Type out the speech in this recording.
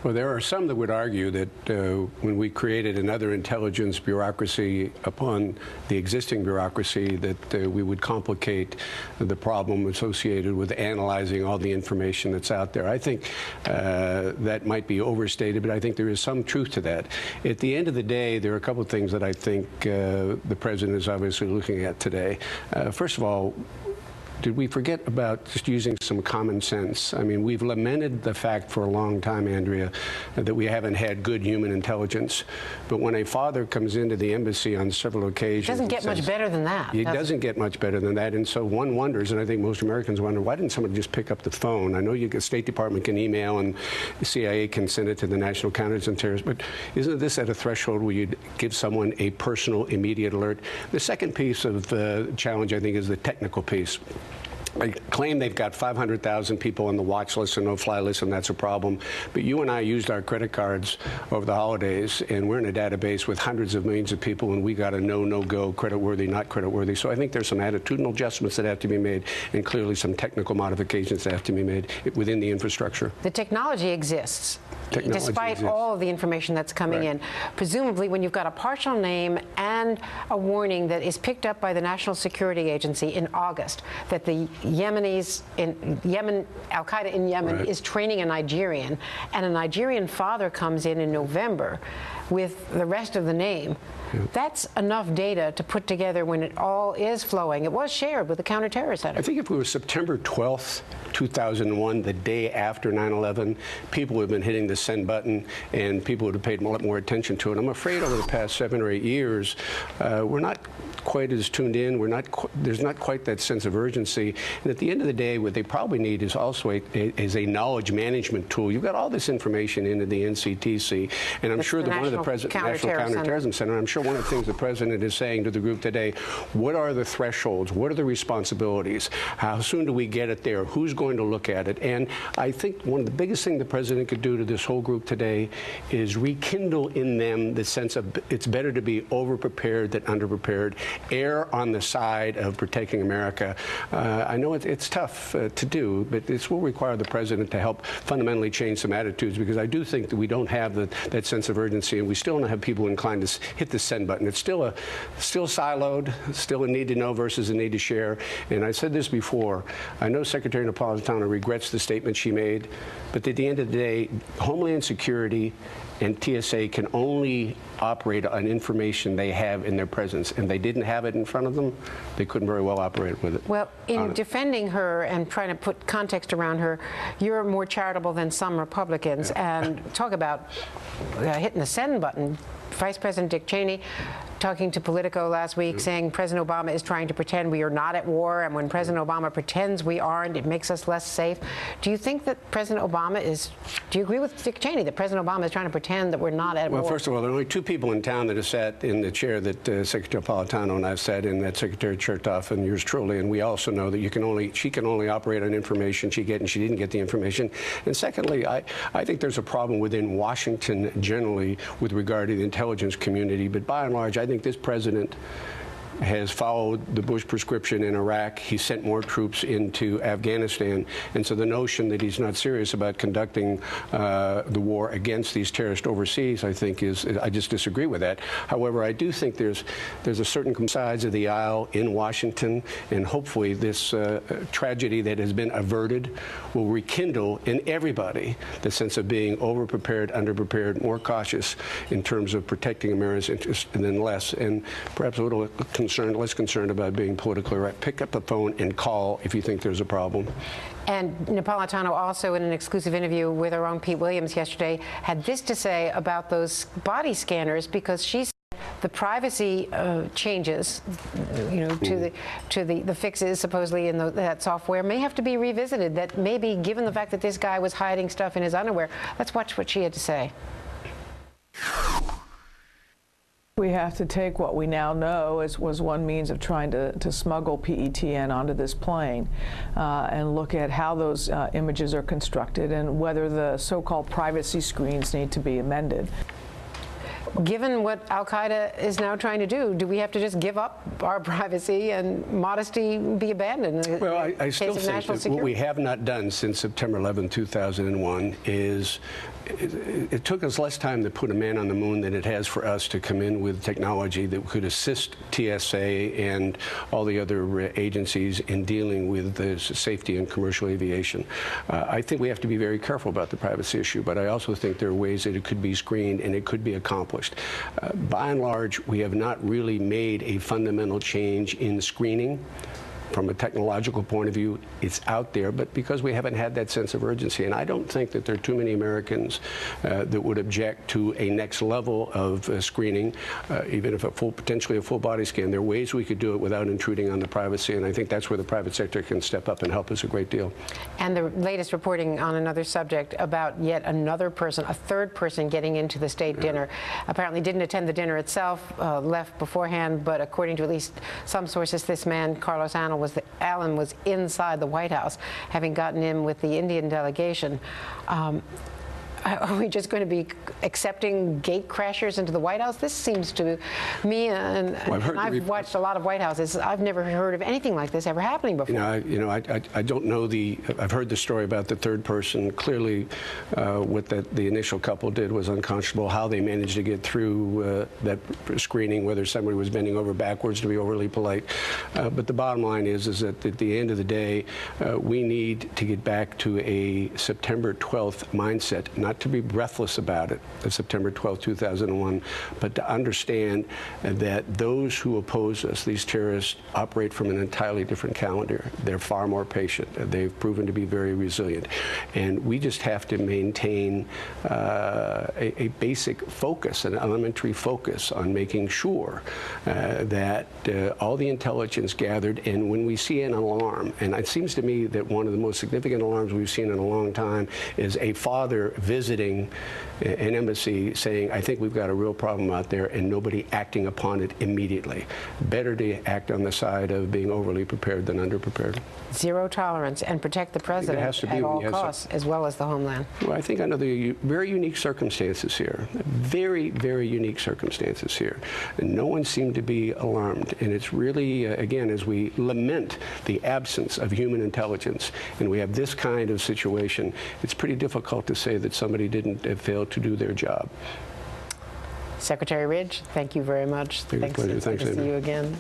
Well, there are some that would argue that when we created another intelligence bureaucracy upon the existing bureaucracy, that we would complicate the problem associated with analyzing all the information that's out there. I think that might be overstated, but I think there is some truth to that. At the end of the day, there are a couple of things that I think the president is obviously looking at today. First of all, did we forget about just using some common sense? I mean, we've lamented the fact for a long time, Andrea, that we haven't had good human intelligence. But when a father comes into the embassy on several occasions... It doesn't get much better than that. It doesn't get much better than that. And so one wonders, and I think most Americans wonder, why didn't somebody just pick up the phone? I know the State Department can email and the CIA can send it to the National Counters and Terrorists, but isn't this at a threshold where you'd give someone a personal, immediate alert? The second piece of the challenge, I think, is the technical piece. I claim they've got 500,000 people on the watch list and no-fly list, and that's a problem. But you and I used our credit cards over the holidays, and we're in a database with hundreds of millions of people, and we got a no-go, credit-worthy, not credit-worthy. So I think there's some attitudinal adjustments that have to be made, and clearly some technical modifications that have to be made within the infrastructure. The technology exists. Despite all of the information that's coming in. Presumably, when you've got a partial name and a warning that is picked up by the National Security Agency in August, that the Yemenis in Yemen, Al-Qaeda in Yemen is training a Nigerian, and a Nigerian father comes in November with the rest of the name, that's enough data to put together when it all is flowing. It was shared with the Counterterrorist Center. I think if it was September 12th, 2001, the day after 9/11, people would have been hitting the send button and people would have paid a lot more attention to it. I'm afraid over the past 7 or 8 years, we're not quite as tuned in. There's not quite that sense of urgency. And at the end of the day, what they probably need is also a knowledge management tool. You've got all this information into the NCTC, and I'm sure that one of the National Counterterrorism Center, I'm sure one of the things the president is saying to the group today, what are the thresholds? What are the responsibilities? How soon do we get it there? Who's going to look at it? And I think one of the biggest things the president could do to this whole group today is rekindle in them the sense of it's better to be overprepared than underprepared. Err on the side of protecting America. I know it's tough to do, but this will require the president to help fundamentally change some attitudes, because I do think that we don't have that sense of urgency, and we still don't have people inclined to hit the send button. It's still siloed, still a need to know versus a need to share. And I said this before. I know Secretary Napolitano regrets the statement she made, but at the end of the day, Homeland Security and TSA can only operate on information they have in their presence, and they didn't have it in front of them. They couldn't very well operate with it. Well, in defending her and trying to put context around her, you're more charitable than some Republicans. And talk about hitting the send button. Vice President Dick Cheney talking to Politico last week saying President Obama is trying to pretend we are not at war, and when President Obama pretends we aren't, it makes us less safe. Do you think that President Obama do you agree with Dick Cheney that President Obama is trying to pretend that we're not at war? Well, first of all, there are only 2 people in town that have sat in the chair that Secretary Napolitano and I've sat in, that Secretary Chertoff and yours truly, and we also know that she can only operate on information she get, and she didn't get the information. And secondly, I think there's a problem within Washington generally with regard to the intelligence community, but by and large, I think this president has followed the Bush prescription in Iraq. He sent more troops into Afghanistan. And so the notion that he's not serious about conducting the war against these terrorists overseas, I think I just disagree with that. However, I do think there's a certain sides of the aisle in Washington, and hopefully this tragedy that has been averted will rekindle in everybody the sense of being overprepared, underprepared, more cautious in terms of protecting America's interests than less, and perhaps a little less concerned about being politically right. Pick up the phone and call if you think there's a problem. And Napolitano also, in an exclusive interview with our own Pete Williams yesterday, had this to say about those body scanners, because she said the privacy changes, to the fixes supposedly in that software may have to be revisited. That maybe, given the fact that this guy was hiding stuff in his underwear. Let's watch what she had to say. We have to take what we now know was one means of trying to smuggle PETN onto this plane and look at how those images are constructed and whether the so-called privacy screens need to be amended. Given what Al-Qaeda is now trying to do we have to just give up our privacy and modesty be abandoned? Well, I still think that what we have not done since September 11, 2001 is it took us less time to put a man on the moon than it has for us to come in with technology that could assist TSA and all the other agencies in dealing with the safety in commercial aviation. I think we have to be very careful about the privacy issue, but I also think there are ways that it could be screened and it could be accomplished. By and large, we have not really made a fundamental change in screening. From a technological point of view, it's out there, but because we haven't had that sense of urgency. And I don't think that there are too many Americans that would object to a next level of screening, even if potentially a full body scan. There are ways we could do it without intruding on the privacy, and I think that's where the private sector can step up and help us a great deal. And the latest reporting on another subject about yet another person, a third person getting into the state dinner, apparently didn't attend the dinner itself, left beforehand, but according to at least some sources, this man, Carlos Allen, was inside the White House, having gotten in with the Indian delegation. Are we just going to be accepting gate crashers into the White House? This seems to me, and I've watched a lot of White Houses, I've never heard of anything like this ever happening before. I don't know I've heard the story about the third person. Clearly, what the initial couple did was unconscionable. How they managed to get through that screening, whether somebody was bending over backwards to be overly polite. But the bottom line is that at the end of the day, we need to get back to a September 12th mindset, not to be breathless about it, September 12, 2001, but to understand that those who oppose us, these terrorists, operate from an entirely different calendar. They're far more patient. They've proven to be very resilient. And we just have to maintain a basic focus, an elementary focus on making sure that all the intelligence gathered, and when we see an alarm, and it seems to me that one of the most significant alarms we've seen in a long time is a father visiting an embassy saying, I think we've got a real problem out there, and nobody acting upon it immediately. Better to act on the side of being overly prepared than underprepared. Zero tolerance and protect the president at all costs, as well as the homeland. Well, I think under the very unique circumstances here, very, very unique circumstances here, and no one seemed to be alarmed. And it's really, again, as we lament the absence of human intelligence, and we have this kind of situation, it's pretty difficult to say that somebody didn't fail to do their job. Secretary Ridge, thank you very much. Thanks, pleasure. Thanks, good to see you again.